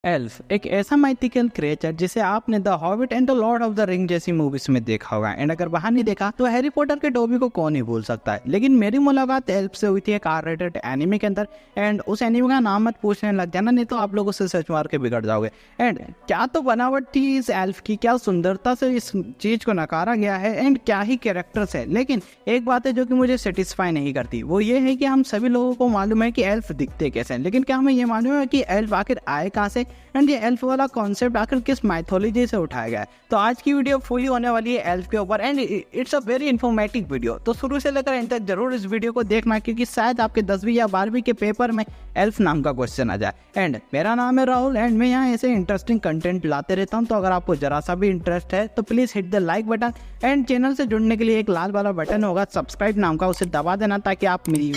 Elf एक ऐसा mythical creature जिसे आपने the hobbit and the Lord of the ring जैसी मूवीज में देखा होगा। एंड अगर बाहर नहीं देखा तो हैरी पॉटर के डोबी को कौन ही भूल सकता है। लेकिन मेरी मुलाकात एल्फ से हुई थी एक आर रेटेड एनिमे के अंदर। एंड उस एनिमे का नाम मत पूछने लग जाना, नहीं तो आप लोगों से सच मार के बिगड़ जाओगे। एंड क्या तो बनावट थी इस एल्फ की, क्या सुंदरता से इस चीज को नकारा गया है, एंड क्या ही कैरेक्टर्स है। लेकिन एक बात है जो कि मुझे सेटिस्फाई नहीं करती, वो ये है कि हम सभी लोगों को मालूम है कि एल्फ दिखते कैसे हैं, लेकिन क्या हमें ये मालूम है कि एल्फ आखिर आए कहाँ से, एंड ये एल्फ वाला कॉन्सेप्ट आखिर किस माइथोलॉजी से उठाया गया है। तो आज की वीडियो फुली होने वाली है एल्फ के ऊपर, and it's a very informative video. तो शुरू से लेकर एंड तक जरूर इस वीडियो को देखना, क्योंकि शायद आपके 10वीं या 12वीं के पेपर में एल्फ नाम का क्वेश्चन आ जाए। एंड मेरा नाम है राहुल, एंड मैं यहाँ ऐसे इंटरेस्टिंग कंटेंट लाते रहता हूँ। तो अगर आपको जरा सा भी इंटरेस्ट है तो please hit the like button, and channel से जुड़ने के लिए एक लाल वाला बटन होगा सब्सक्राइब नाम का, उसे दबा देना ताकि आप मेरी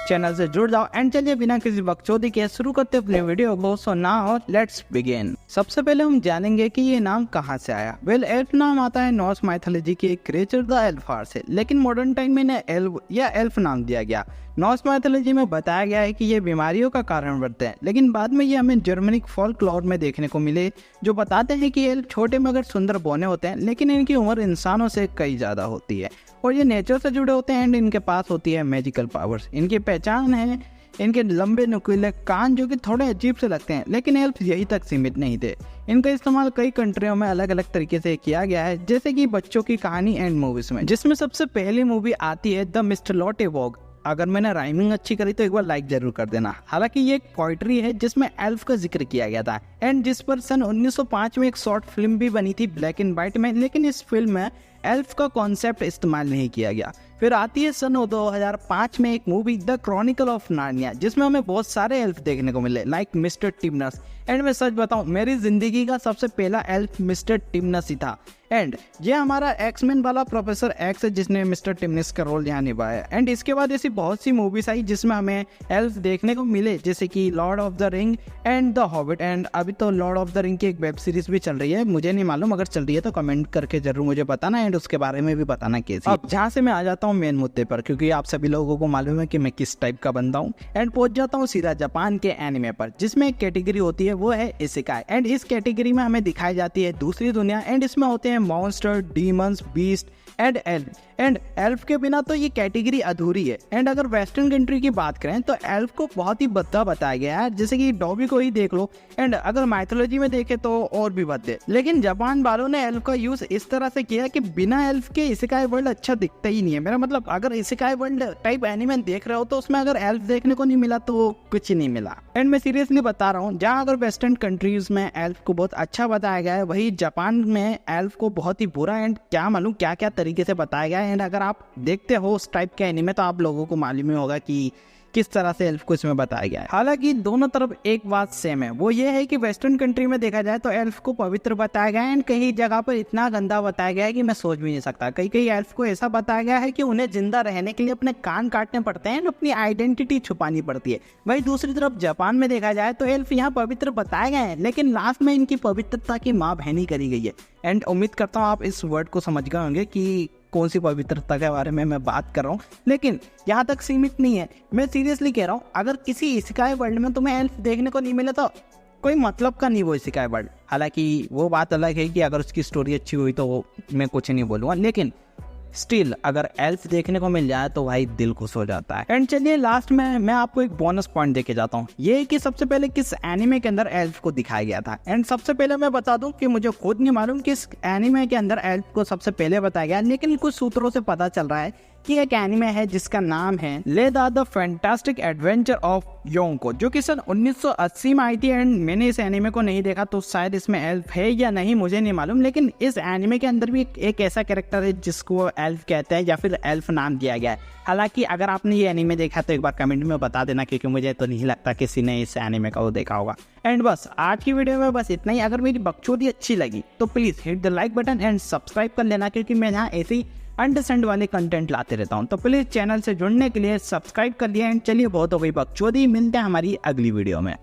चैनल से जुड़ जाओ। एंड चलिए बिना किसी बकचोदी के शुरू करते अपने वीडियो को। So now let's begin. सबसे पहले हम जानेंगे कि ये नाम कहाँ से आया। वेल, एल्फ नाम आता है नॉर्स माइथोलॉजी के एक क्रिएचर द एल्फार से, लेकिन मॉडर्न टाइम में इन्हें एल्फ या एल्फ नाम दिया गया। नॉर्स माइथोलॉजी में बताया गया है कि ये बीमारियों का कारण बनते हैं, लेकिन बाद में ये हमें जर्मनिक फोल्कलोर में देखने को मिले, जो बताते हैं कि एल्फ छोटे मगर सुंदर बौने होते हैं, लेकिन इनकी उम्र इंसानों से कई ज़्यादा होती है और ये नेचर से जुड़े होते हैं। एंड इनके पास होती है मैजिकल पावर्स। इनकी पहचान है इनके लंबे नुकीले कान, जो कि थोड़े अजीब से लगते हैं, लेकिन एल्फ यही तक सीमित नहीं थे। इनका इस्तेमाल कई कंट्रियों में अलग अलग तरीके से किया गया है, जैसे कि बच्चों की कहानी एंड मूवीज में, जिसमें सबसे पहली मूवी आती है द मिस्टर लॉटेवॉग। अगर मैंने राइमिंग अच्छी करी तो एक बार लाइक जरूर कर देना। हालांकि ये एक पोइट्री है जिसमें एल्फ का जिक्र किया गया था, एंड जिस पर सन 1905 में एक शॉर्ट फिल्म भी बनी थी ब्लैक एंड व्हाइट में, लेकिन इस फिल्म में एल्फ का कॉन्सेप्ट इस्तेमाल नहीं किया गया। फिर आती है सन 2005 में एक movie the Chronicle of Narnia, जिसमें हमें बहुत सारे एल्फ देखने को मिले लाइक मिस्टर टिमनस। एंड मैं सच बताऊं, मेरी जिंदगी का सबसे पहला एल्फ मिस्टर टिमनस ही था। एंड ये हमारा एक्समैन वाला प्रोफेसर एक्स है जिसने मिस्टर टिमनस का रोल यहाँ निभाया। एंड इसके बाद ऐसी बहुत सी मूवीज आई जिसमें हमें एल्फ देखने को मिले, जैसे कि Lord of the ring and the hobbit. And अभी तो लॉर्ड ऑफ द रिंग की एक वेब सीरीज भी चल रही है, मुझे नहीं मालूम, अगर चल रही है तो कमेंट करके जरूर मुझे बताना, एंड उसके बारे में भी बताना कैसी। अब जहाँ से मैं आ जाता हूँ मेन मुद्दे पर, क्योंकि आप सभी लोगों को मालूम है कि मैं किस टाइप का बंदा हूँ, एंड पहुंच जाता हूँ सीधा जापान के एनिमे पर, जिसमें एक कैटेगरी होती है वो है इसेकाई। एंड इस कैटेगरी में हमें दिखाई जाती है दूसरी दुनिया, एंड इसमें होते हैं monster, demons, beast and elf. And elf के बिना तो ये कैटेगरी अधूरी है। एंड अगर वेस्टर्न कंट्री की बात करें तो एल्फ को बहुत ही भद्दा बताया गया है, जैसे कि डॉबी को ही देख लो, एंड अगर माइथोलॉजी में देखे तो और भी भद्दे। लेकिन जापान वालों ने एल्फ का यूज इस तरह से किया कि बिना एल्फ के इसेकाई वर्ल्ड अच्छा दिखता ही नहीं है। मेरा मतलब, अगर इसेकाई वर्ल्ड टाइप एनिमे देख रहे हो तो उसमें अगर एल्फ देखने को नहीं मिला तो कुछ नहीं मिला। एंड मैं सीरियसली बता रहा हूँ, जहाँ अगर वेस्टर्न कंट्रीज में एल्फ को बहुत अच्छा बताया गया है, वही जापान में एल्फ को बहुत ही बुरा एंड क्या मालूम क्या क्या तरीके से बताया गया है। एंड अगर आप देखते हो उस टाइप के एनिमे तो आप लोगों को मालूम ही होगा कि किस तरह से एल्फ को इसमें बताया गया है। हालांकि दोनों तरफ एक बात सेम है, वो ये है कि वेस्टर्न कंट्री में देखा जाए तो एल्फ को पवित्र बताया गया है, एंड कई जगह पर इतना गंदा बताया गया है कि मैं सोच भी नहीं सकता। कई एल्फ को ऐसा बताया गया है कि उन्हें जिंदा रहने के लिए अपने कान काटने पड़ते हैं, अपनी आइडेंटिटी छुपानी पड़ती है। वही दूसरी तरफ जापान में देखा जाए तो एल्फ यहाँ पवित्र बताए गए हैं, लेकिन लास्ट में इनकी पवित्रता की माँ बहनी करी गई है। एंड उम्मीद करता हूँ आप इस वर्ड को समझ गए होंगे कि कौन सी पवित्रता के बारे में मैं बात कर रहा हूँ। लेकिन यहाँ तक सीमित नहीं है, मैं सीरियसली कह रहा हूँ, अगर किसी इसेकाई वर्ल्ड में तुम्हें एल्फ देखने को नहीं मिले तो कोई मतलब का नहीं वो इसेकाई वर्ल्ड। हालांकि वो बात अलग है कि अगर उसकी स्टोरी अच्छी हुई तो मैं कुछ नहीं बोलूँगा, लेकिन स्टिल अगर एल्फ देखने को मिल जाए तो भाई दिल खुश हो जाता है। एंड चलिए लास्ट में मैं आपको एक बोनस पॉइंट देके जाता हूँ, ये कि सबसे पहले किस एनिमे के अंदर एल्फ को दिखाया गया था। एंड सबसे पहले मैं बता दूं कि मुझे खुद नहीं मालूम किस एनिमे के अंदर एल्फ को सबसे पहले बताया गया, लेकिन कुछ सूत्रों से पता चल रहा है कि एक एनिमे है जिसका नाम है लेदा द फैंटास्टिक एडवेंचर ऑफ योंको, जो कि सन 1980 में आई थी। एंड मैंने इस एनिमे को नहीं देखा तो शायद इसमें एल्फ है या नहीं मुझे नहीं मालूम, लेकिन इस एनिमे के अंदर भी एक ऐसा कैरेक्टर है जिसको एल्फ कहते हैं या फिर एल्फ नाम दिया गया है। हालांकि अगर आपने ये एनिमे देखा तो एक बार कमेंट में बता देना, क्योंकि मुझे तो नहीं लगता किसी ने इस एनिमे का वो देखा होगा। एंड बस आज की वीडियो में बस इतना ही। अगर मेरी बकचोदी अच्छी लगी तो please hit the like button and subscribe कर लेना, क्योंकि मैं यहाँ ऐसे ही अंडरस्टैंड वाले कंटेंट लाते रहता हूँ। तो प्लीज चैनल से जुड़ने के लिए सब्सक्राइब कर लिया। एंड चलिए बहुत हो गई बकचोदी, मिलते हैं हमारी अगली वीडियो में।